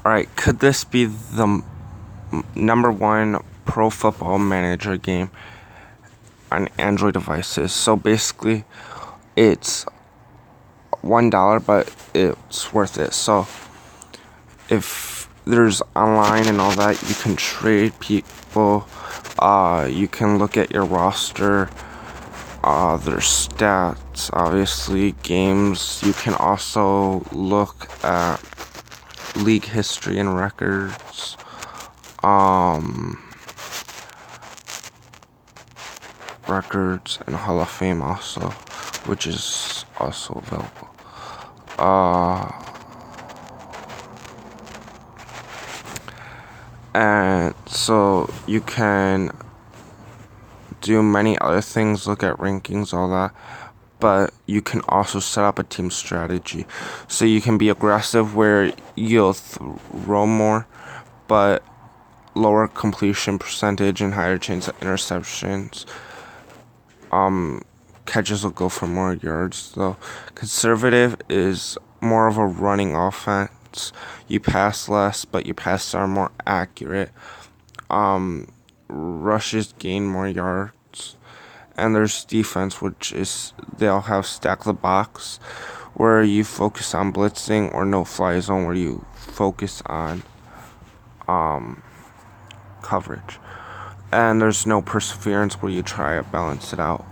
Alright, could this be the #1 Pro Football Manager game on Android devices? So basically, it's $1, but it's worth it. So if there's online and all that, you can trade people. You can look at your roster, their stats, obviously, games. You can also look at league history and records. Records and Hall of Fame also, which is also available. And so you can do many other things, look at rankings, all that, but you can also set up a team strategy. So you can be aggressive where you'll throw more, but lower completion percentage and higher chance of interceptions. Catches will go for more yards, though. Conservative is more of a running offense. You pass less, but your passes are more accurate. Rushes gain more yards. And there's defense, which is they'll have stack the box, where you focus on blitzing, or no fly zone, where you focus on coverage. And there's no perseverance, where you try to balance it out.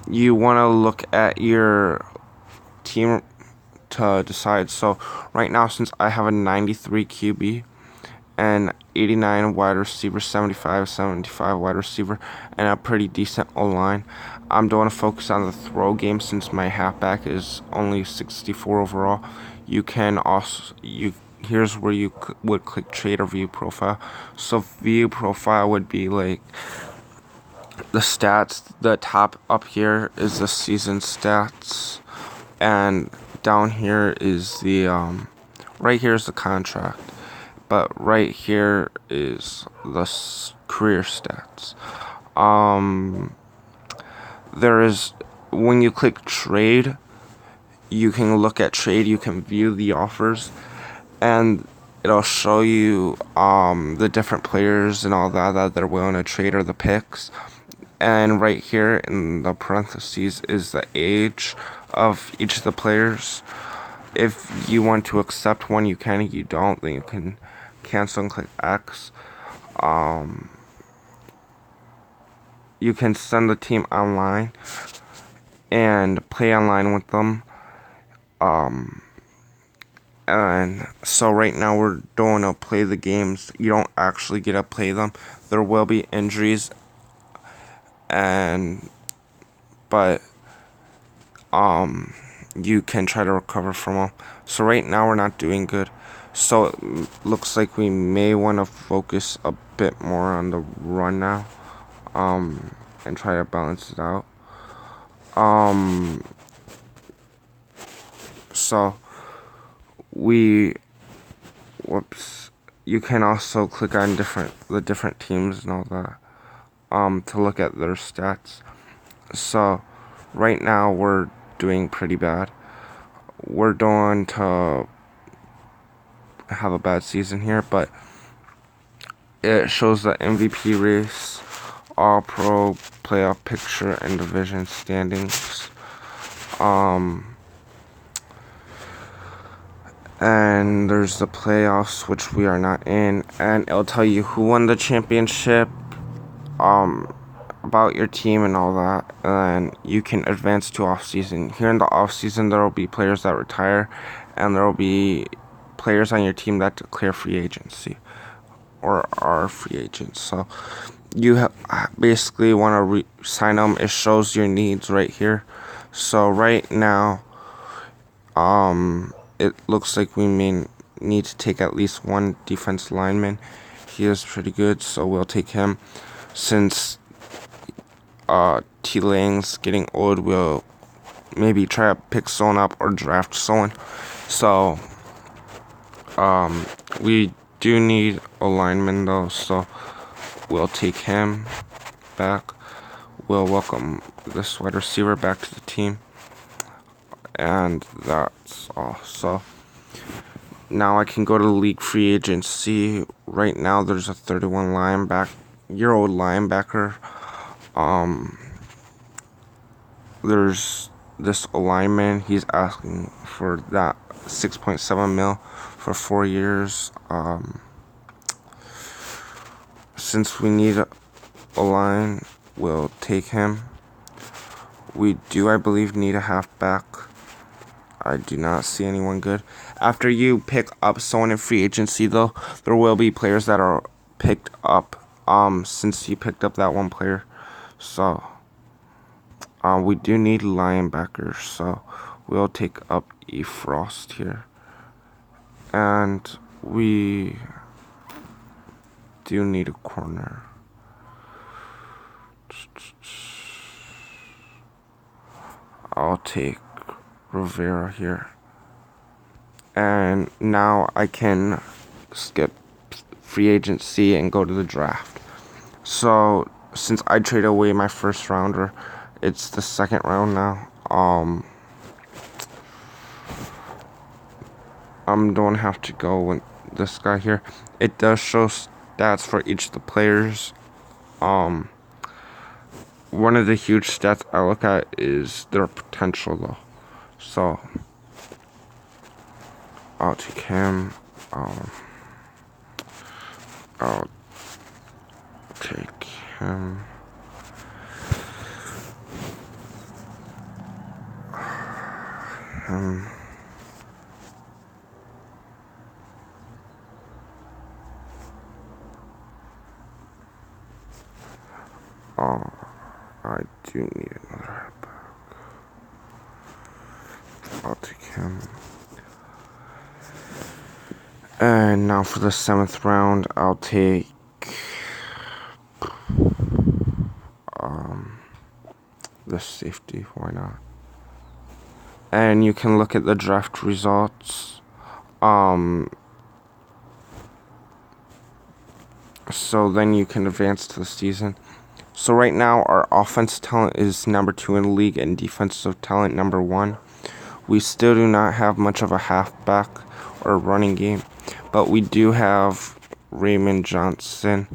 You want to look at your team to decide. So right now, since I have a 93 QB and 89 wide receiver, 75 wide receiver, and a pretty decent O-line, I'm going to focus on the throw game since my halfback is only 64 overall. You can also, here's where you would click trade or view profile. So view profile would be like the stats. The top up here is the season stats, and down here is the right here is the contract, but right here is the career stats. There is, when you click trade, you can look at trade, you can view the offers, and it'll show you the different players and all that they're willing to trade, or the picks. And right here in the parentheses is the age of each of the players. If you want to accept one, you can. If you don't, then you can cancel and click X. You can send the team online and play online with them. And so right now we're going to play the games. You don't actually get to play them. There will be injuries, but you can try to recover from them. So right now we're not doing good. So it looks like we may want to focus a bit more on the run now, and try to balance it out. So you can also click on the different teams and all that, to look at their stats. So right now we're doing pretty bad. We're going to have a bad season here, but it shows the MVP race, all pro, playoff picture, and division standings. And there's the playoffs, which we are not in, and it'll tell you who won the championship, about your team and all that, and you can advance to off season. Here in the off season, there will be players that retire, and there will be players on your team that declare free agency or are free agents. So you basically want to sign them. It shows your needs right here. So right now, it looks like we may need to take at least one defense lineman. He is pretty good, so we'll take him. Since T. Lang's getting old, we'll maybe try to pick someone up or draft someone. So we do need a lineman though, so we'll take him back. We'll welcome this wide receiver back to the team, and that's all. So now I can go to league free agency. Right now, there's a 31-year-old linebacker. There's this lineman. He's asking for that 6.7 mil for 4 years. Since we need a line, we'll take him. We do, I believe, need a halfback. I do not see anyone good. After you pick up someone in free agency, though, there will be players that are picked up. Since you picked up that one player, so we do need linebackers. So we'll take up E. Frost here, and we do need a corner. I'll take Rivera here. And now I can skip free agency and go to the draft. So since I traded away my first rounder, it's the second round now. Don't have to go with this guy here. It does show stats for each of the players. One of the huge stats I look at is their potential, though. So I'll take him. I'll take him. I do need another halfback. I'll take him. And now for the 7th round, I'll take the safety. Why not? And you can look at the draft results. So then you can advance to the season. So right now, our offensive talent is number 2 in the league and defensive talent number 1. We still do not have much of a halfback or running game, but we do have Raymond Johnson.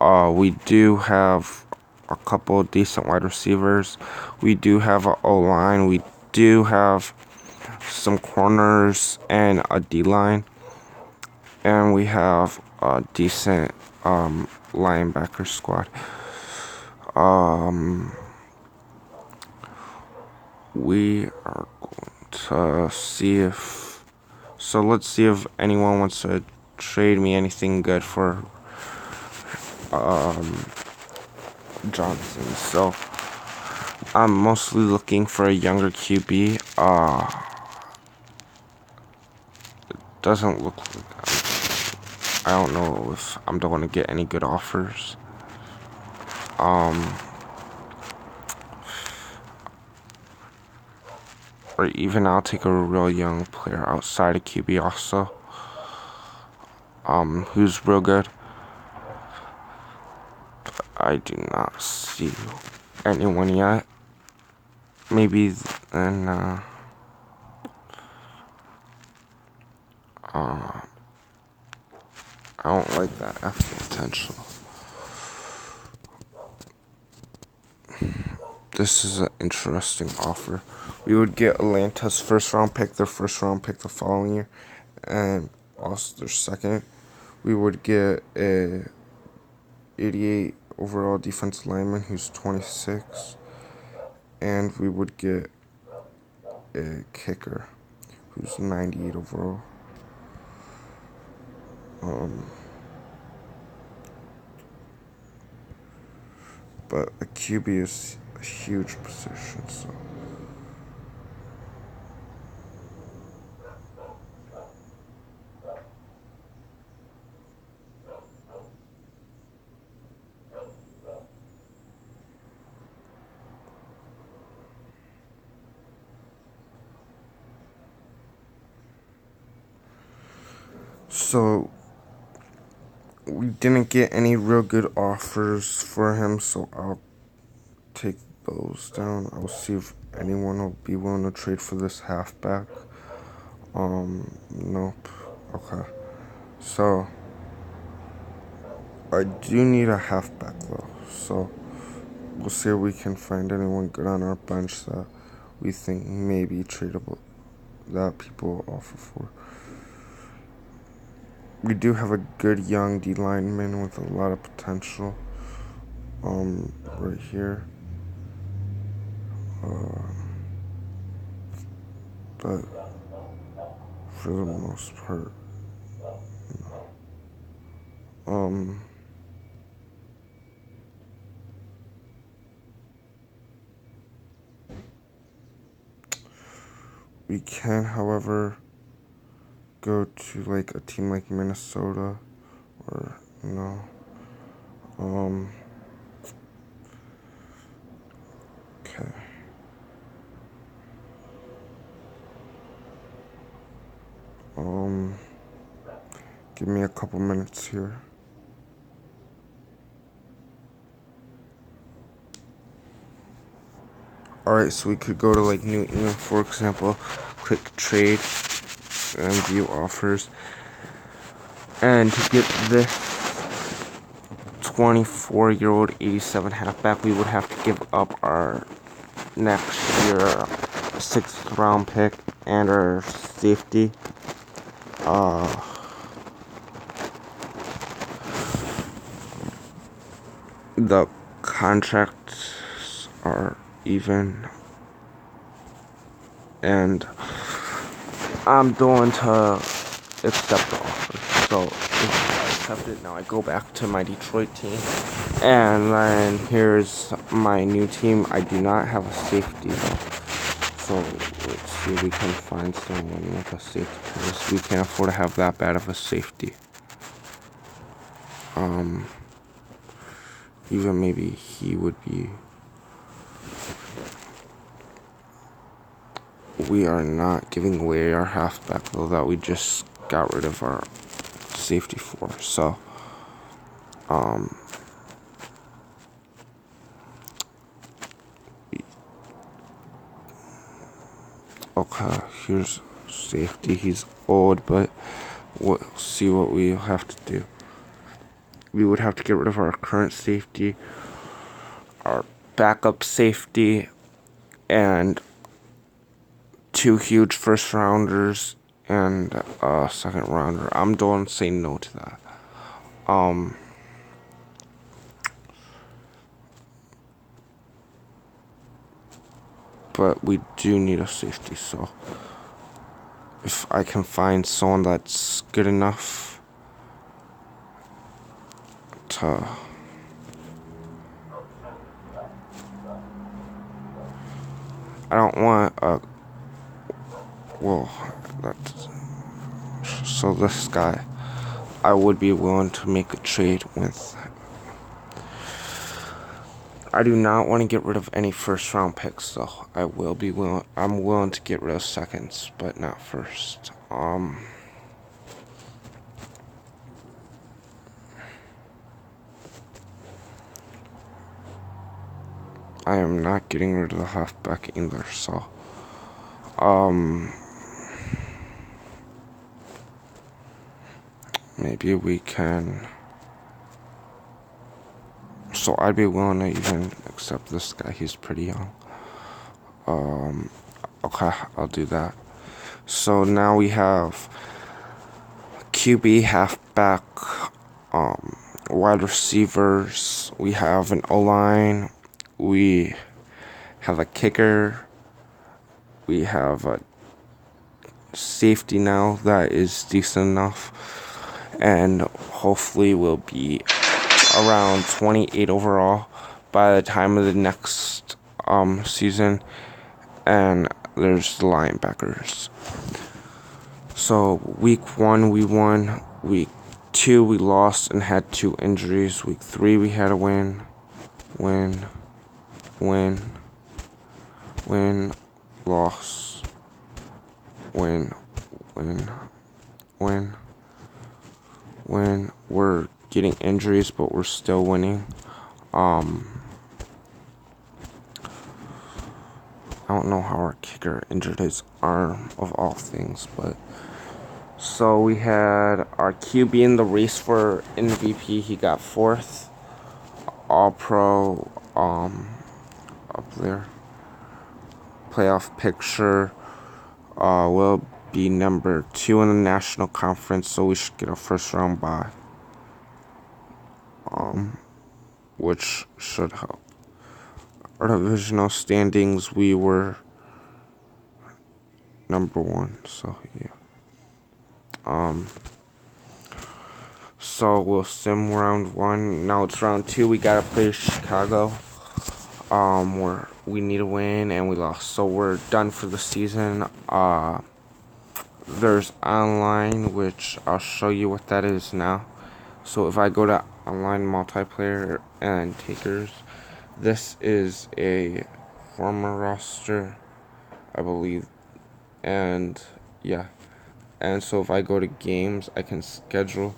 We do have a couple of decent wide receivers. We do have an O-line. We do have some corners and a D-line. And we have a decent linebacker squad. We are going to see if... So let's see if anyone wants to trade me anything good for Johnson. So I'm mostly looking for a younger QB. It doesn't look like I don't know if I'm going to get any good offers. Or even I'll take a real young player outside of QB also. Who's real good. I do not see anyone yet. Maybe then, I don't like that after potential. This is an interesting offer. We would get Atlanta's first round pick, their first round pick the following year, and also their second. We would get a 88 overall defensive lineman who's 26, and we would get a kicker who's 98 overall. But a QB is a huge position, so. So we didn't get any real good offers for him, so I'll take those down. I'll see if anyone will be willing to trade for this halfback. Nope. Okay. So I do need a halfback though. So we'll see if we can find anyone good on our bench that we think may be tradable, that people will offer for. We do have a good young D lineman with a lot of potential. Right here. But for the most part, um, we can, however, go to like a team like Minnesota or um, okay. Um, Give me a couple minutes here. Alright, so we could go to like New England, for example, click trade and view offers. And to get this 24-year-old 87 halfback, we would have to give up our next year 6th round pick and our safety. The contracts are even, and I'm going to accept the offer. So if I accept it, now I go back to my Detroit team, and then here's my new team. I do not have a safety though, so let's see if we can find someone with a safety, because we can't afford to have that bad of a safety. Even maybe he would be. We are not giving away our halfback though that we just got rid of our safety for. So, okay, here's safety. He's old, but we'll see what we have to do. We would have to get rid of our current safety, our backup safety, and 2 huge first rounders and a second rounder. I'm don't say no to that. But we do need a safety, so if I can find someone that's good enough to I don't want a well that's so this guy I would be willing to make a trade with. I do not want to get rid of any first round picks though. I'm willing to get rid of seconds, but not first. I am not getting rid of the halfback either, so maybe we can. So I'd be willing to even accept this guy. He's pretty young. Okay, I'll do that. So now we have QB, halfback, wide receivers. We have an O-line. We have a kicker. We have a safety now that is decent enough. And hopefully we'll be around 28 overall by the time of the next season. And there's the linebackers. So week 1 we won. Week 2 we lost and had 2 injuries. Week 3 we had a win, loss, win. We're getting injuries, but we're still winning. I don't know how our kicker injured his arm of all things, but So we had our QB in the race for MVP. He got 4th. All Pro, up there. Playoff picture, will be number 2 in the national conference, so we should get a first round bye. Which should help. Our divisional standings, we were number 1, so yeah. So we'll sim round 1. Now it's round 2. We gotta play Chicago. Where we need to win and we lost, so we're done for the season. There's online, which I'll show you what that is now. So if I go to online multiplayer and takers, this is a former roster, I believe, and yeah. And so if I go to games, I can schedule,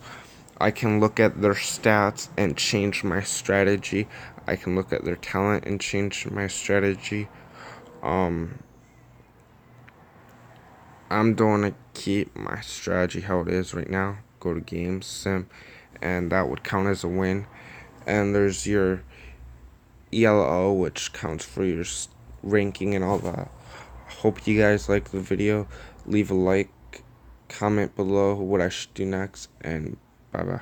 I can look at their stats and change my strategy. I can look at their talent and change my strategy. I'm going to keep my strategy how it is right now. Go to games, sim, and that would count as a win. And there's your ELO, which counts for your ranking and all that. Hope you guys like the video. Leave a like, comment below what I should do next, and bye bye.